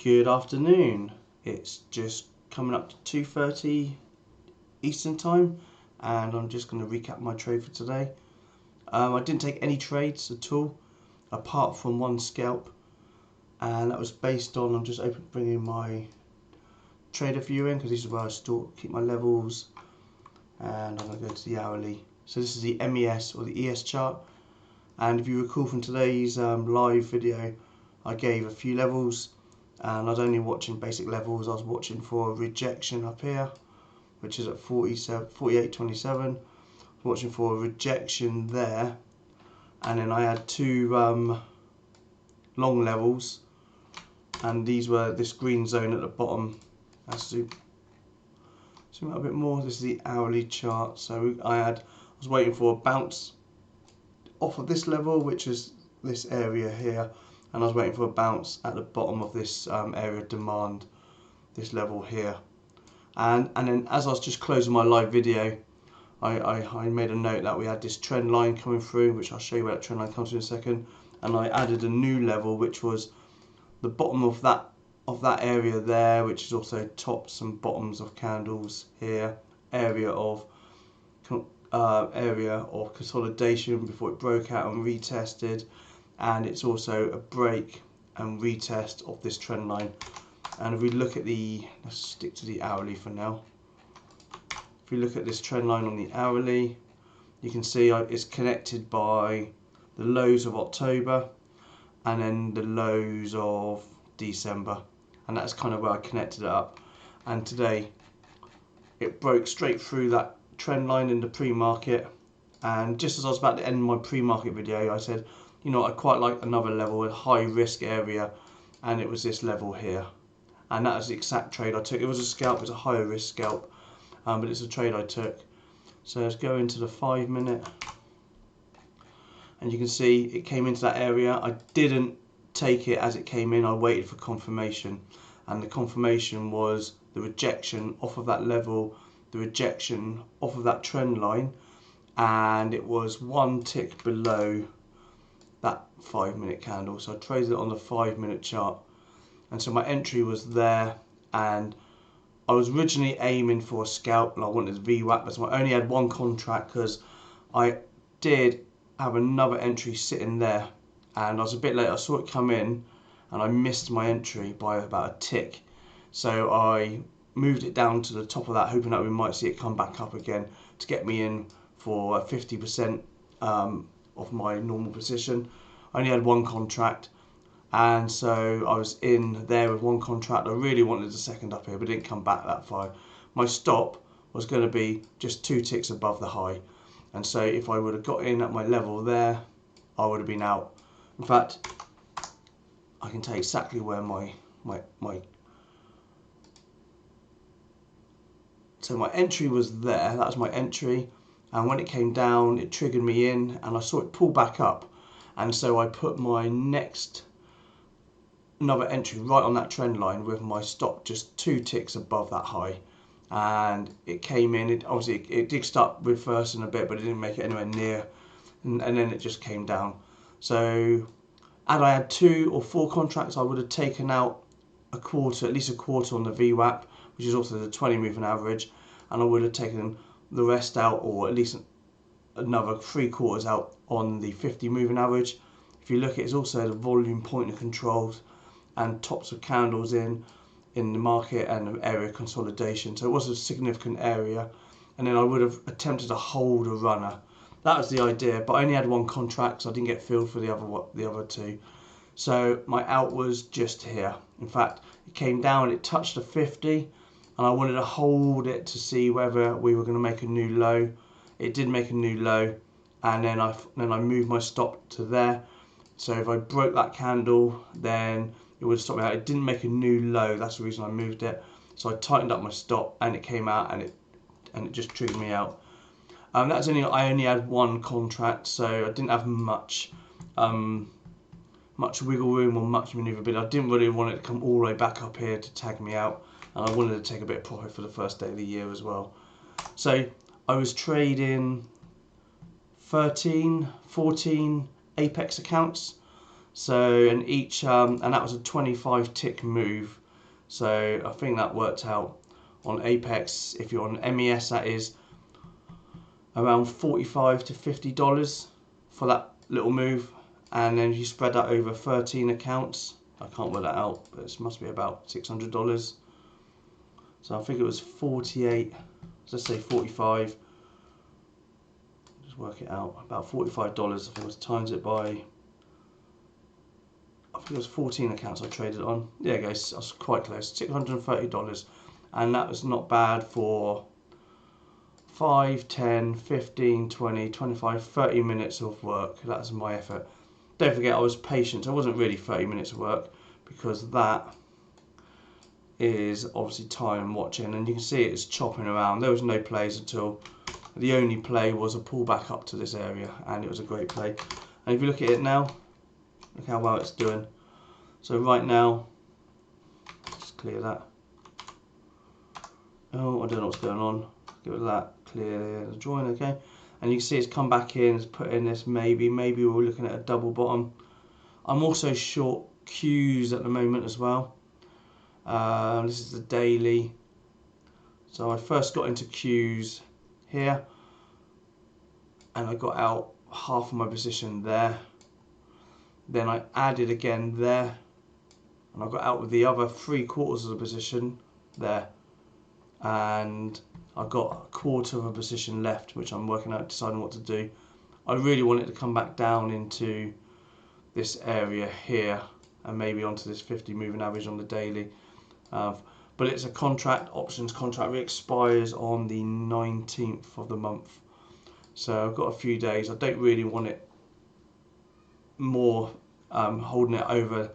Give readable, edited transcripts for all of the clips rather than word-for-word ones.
Good afternoon. It's just coming up to 2:30 Eastern time, and I'm just going to recap my trade for today. I didn't take any trades at all, apart from one scalp, and that was based on, I'm just bringing my trader view in because this is where I keep my levels, and I'm going to go to the hourly. So this is the MES or the ES chart, and if you recall from today's live video, I gave a few levels. And I was only watching basic levels. I was watching for a rejection up here, which is at 48.27. Watching for a rejection there, and then I had two long levels, and these were this green zone at the bottom. Let's zoom out a bit more. This is the hourly chart. So I was waiting for a bounce off of this level, which is this area here. And I was waiting for a bounce at the bottom of this area of demand, this level here. And then as I was just closing my live video, I made a note that we had this trend line coming through, which I'll show you where that trend line comes in a second. And I added a new level, which was the bottom of that area there, which is also tops and bottoms of candles here, area of consolidation before it broke out and retested. And it's also a break and retest of this trend line. And if we look at let's stick to the hourly for now. If we look at this trend line on the hourly, you can see it's connected by the lows of October and then the lows of December, and that's kind of where I connected it up. And today it broke straight through that trend line in the pre-market, and just as I was about to end my pre-market video, I said, you know, I quite like another level, a high risk area, and it was this level here. And that was the exact trade I took. It was a scalp, it was a higher risk scalp, but it's a trade I took. So let's go into the 5 minute, and you can see it came into that area. I didn't take it as it came in, I waited for confirmation, and the confirmation was the rejection off of that level, the rejection off of that trend line, and it was one tick below that 5 minute candle. So I traded it on the 5 minute chart, and so my entry was there, and I was originally aiming for a scalp and I wanted VWAP, so I only had one contract because I did have another entry sitting there, and I was a bit late. I saw it come in and I missed my entry by about a tick, so I moved it down to the top of that, hoping that we might see it come back up again to get me in for 50% of my normal position. I only had one contract, and so I was in there with one contract. I really wanted a second up here, but didn't come back that far. My stop was going to be just 2 ticks above the high, and so if I would have got in at my level there, I would have been out. In fact, I can tell you exactly where so my entry was there. That was my entry. And when it came down, it triggered me in, and I saw it pull back up, and so I put my another entry right on that trend line with my stop just 2 ticks above that high, and it came in. Obviously it did start reversing a bit, but it didn't make it anywhere near, and then it just came down. So had I had 2 or 4 contracts, I would have taken out at least a quarter on the VWAP, which is also the 20 moving average, and I would have taken the rest out, or at least another 3/4 out on the 50 moving average. If you look at it, it's also the volume pointer controls and tops of candles in the market and the area consolidation, so it was a significant area. And then I would have attempted to hold a runner. That was the idea, but I only had one contract, so I didn't get filled for the other 2. So my out was just here. In fact, it came down, it touched the 50, and I wanted to hold it to see whether we were going to make a new low. It did make a new low, and then I moved my stop to there. So if I broke that candle, then it would stop me out. It didn't make a new low. That's the reason I moved it. So I tightened up my stop, and it came out, and it just triggered me out. I only had one contract, so I didn't have much wiggle room or much maneuverability. I didn't really want it to come all the way back up here to tag me out, and I wanted to take a bit of profit for the first day of the year as well. So I was trading 13, 14 Apex accounts. So, and each, and that was a 25 tick move. So I think that worked out on Apex, if you're on MES, that is around $45 to $50 for that little move. And then you spread that over 13 accounts. I can't work that out, but it must be about $600. So I think it was 48, let's say 45. Just work it out, about $45. I think it was times it by, I think it was 14 accounts I traded on. Yeah, guys, I was quite close, $630. And that was not bad for 5, 10, 15, 20, 25, 30 minutes of work. That's my effort. Don't forget, I was patient. It wasn't really 30 minutes of work, because that is obviously time watching, and you can see it's chopping around. There was no plays at all. The only play was a pullback up to this area, and it was a great play. And if you look at it now, look how well it's doing. So right now, let's clear that. Oh, I don't know what's going on. Get rid of that. Clear the join, okay. And you can see it's come back in, it's put in this maybe we're looking at a double bottom. I'm also short Qs at the moment as well. This is the daily. So I first got into Qs here, and I got out half of my position there. Then I added again there, and I got out with the other 3/4 of the position there. And I've got a quarter of a position left, which I'm working out, deciding what to do. I really want it to come back down into this area here, and maybe onto this 50 moving average on the daily. But it's a contract, options contract. It expires on the 19th of the month. So I've got a few days. I don't really want it more, holding it over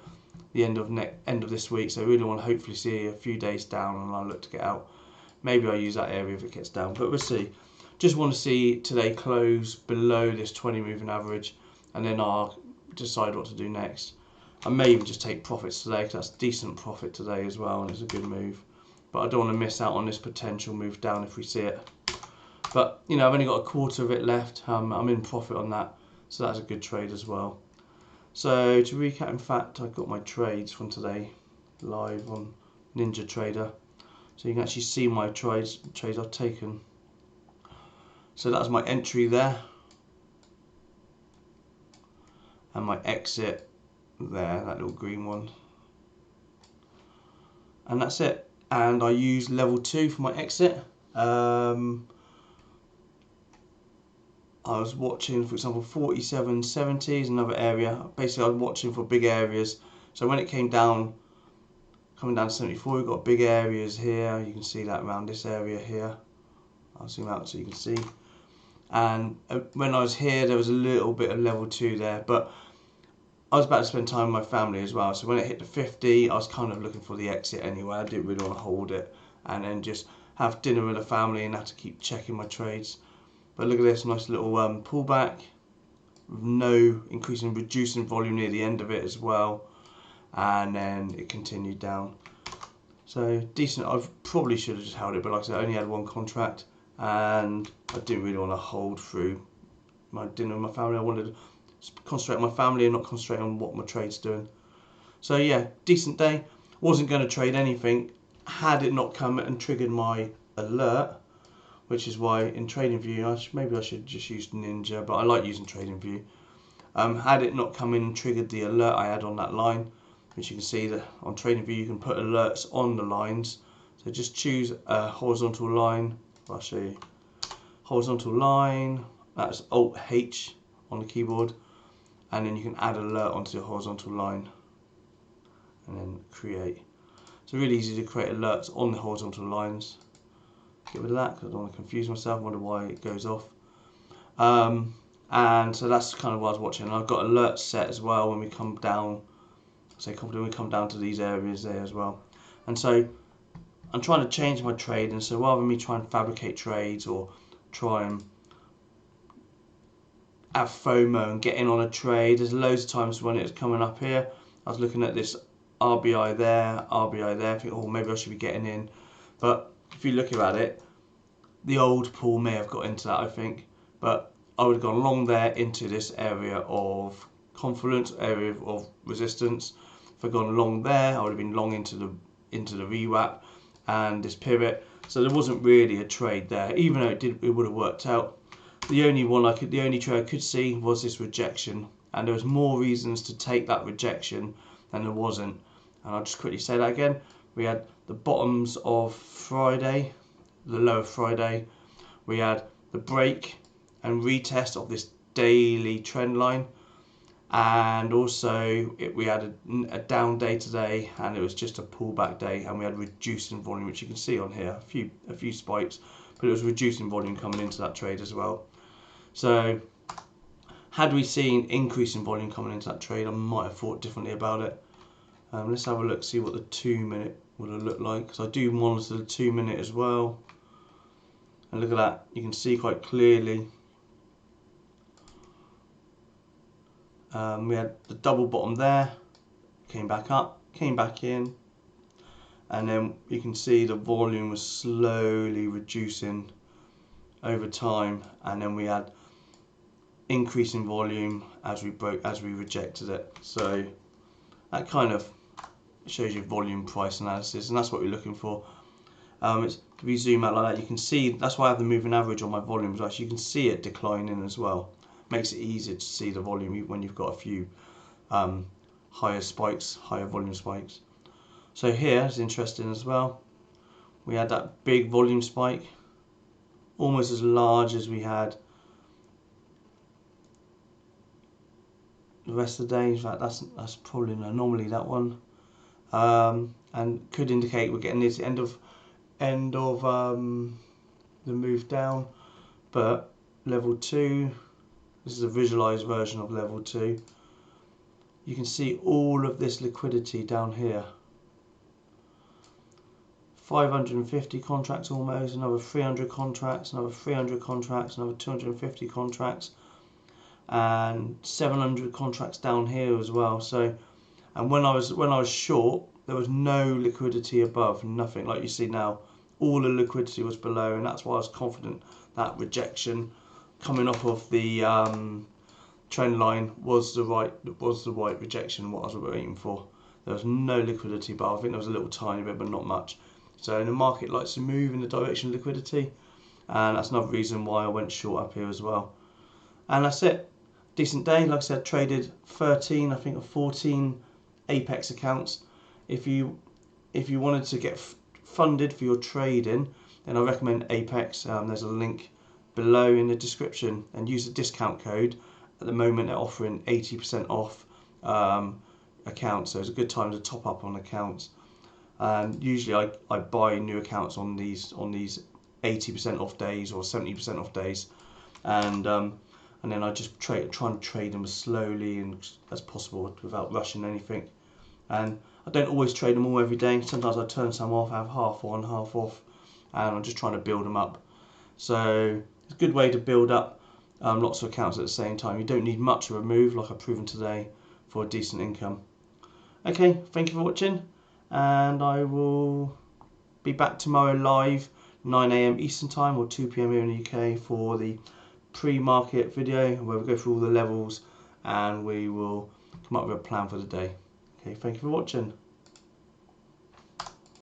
the end of this week. So I really want to hopefully see a few days down, and I'll look to get out. Maybe I'll use that area if it gets down, but we'll see. Just want to see today close below this 20 moving average, and then I'll decide what to do next. I may even just take profits today, because that's decent profit today as well, and it's a good move. But I don't want to miss out on this potential move down if we see it. But, you know, I've only got a quarter of it left. I'm in profit on that, so that's a good trade as well. So to recap, in fact, I've got my trades from today live on NinjaTrader. So you can actually see my trades I've taken. So that's my entry there, and my exit there, that little green one. And that's it. And I use level 2 for my exit. I was watching, for example, 47.70 is another area. Basically, I was watching for big areas. So when it came down, coming down to 74, we've got big areas here. You can see that around this area here. I'll zoom out so you can see. And when I was here, there was a little bit of level 2 there, but I was about to spend time with my family as well. So when it hit the 50, I was kind of looking for the exit anyway. I didn't really want to hold it and then just have dinner with the family and have to keep checking my trades. But look at this nice little pullback with no increasing, reducing volume near the end of it as well. And then it continued down. So decent. I probably should have just held it, but like I said, I only had one contract, and I didn't really want to hold through my dinner with my family. I wanted to concentrate on my family and not concentrate on what my trade's doing. So yeah, decent day. Wasn't going to trade anything had it not come and triggered my alert, which is why in TradingView, maybe I should just use Ninja, but I like using TradingView. Had it not come in and triggered the alert I had on that line, which you can see that on TradingView you can put alerts on the lines. So just choose a horizontal line. I'll show you. Horizontal line, that's Alt-H on the keyboard, and then you can add alert onto your horizontal line and then create. So really easy to create alerts on the horizontal lines. Get rid of that because I don't want to confuse myself, wonder why it goes off. And so that's kind of what I was watching. And I've got alerts set as well when we come down, say confident we come down to these areas there as well. And so I'm trying to change my trade, and so rather than me try and fabricate trades or try and have FOMO and get in on a trade, there's loads of times when it's coming up here, I was looking at this RBI there, think, oh, maybe I should be getting in. But if you look at it, the old Paul may have got into that, I think, but I would have gone long there into this area of confluence, area of resistance. If I'd gone long there, I would have been long into the VWAP and this pivot. So there wasn't really a trade there, even though it would have worked out. The only trade I could see was this rejection, and there was more reasons to take that rejection than there wasn't. And I'll just quickly say that again. We had the bottoms of Friday, the low of Friday. We had the break and retest of this daily trend line, and also we had a down day today, and it was just a pullback day, and we had reducing volume, which you can see on here, a few spikes, but it was reducing volume coming into that trade as well. So had we seen increase in volume coming into that trade, I might have thought differently about it. Let's have a look, see what the 2 minute would have looked like, because I do monitor the 2 minute as well. And look at that, you can see quite clearly. We had the double bottom there, came back up, came back in, and then you can see the volume was slowly reducing over time, and then we had increasing volume as we rejected it. So that kind of shows you volume price analysis, and that's what we're looking for. If you zoom out like that, you can see, that's why I have the moving average on my volumes. Actually, you can see it declining as well. Makes it easier to see the volume when you've got a few higher volume spikes. So here is interesting as well. We had that big volume spike, almost as large as we had the rest of the day. In fact, that's probably an anomaly, that one, and could indicate we're getting near the end of the move down. But level 2. This is a visualized version of level 2. You can see all of this liquidity down here. 550 contracts almost, another 300 contracts, another 300 contracts, another 250 contracts, and 700 contracts down here as well. So, and when I was short, there was no liquidity above, nothing like you see now. All the liquidity was below, and that's why I was confident that rejection coming off of the trend line was the right rejection, what I was waiting for. There was no liquidity above. I think there was a little tiny bit, but not much. So the market likes to move in the direction of liquidity, and that's another reason why I went short up here as well. And that's it. Decent day. Like I said, traded 13, I think, of 14 Apex accounts. If you wanted to get funded for your trading, then I recommend Apex. There's a link below in the description, and use the discount code. At the moment they're offering 80% off accounts, so it's a good time to top up on accounts. And usually I buy new accounts on these 80% off days or 70% off days, and then I just try and trade them as slowly and as possible without rushing anything. And I don't always trade them all every day. Sometimes I turn some off, have half on, half off, and I'm just trying to build them up. So it's a good way to build up lots of accounts at the same time. You don't need much of a move, like I've proven today, for a decent income. Okay, thank you for watching, and I will be back tomorrow live 9 AM Eastern Time or 2 PM here in the UK for the pre-market video, where we go through all the levels and we will come up with a plan for the day. Okay, thank you for watching.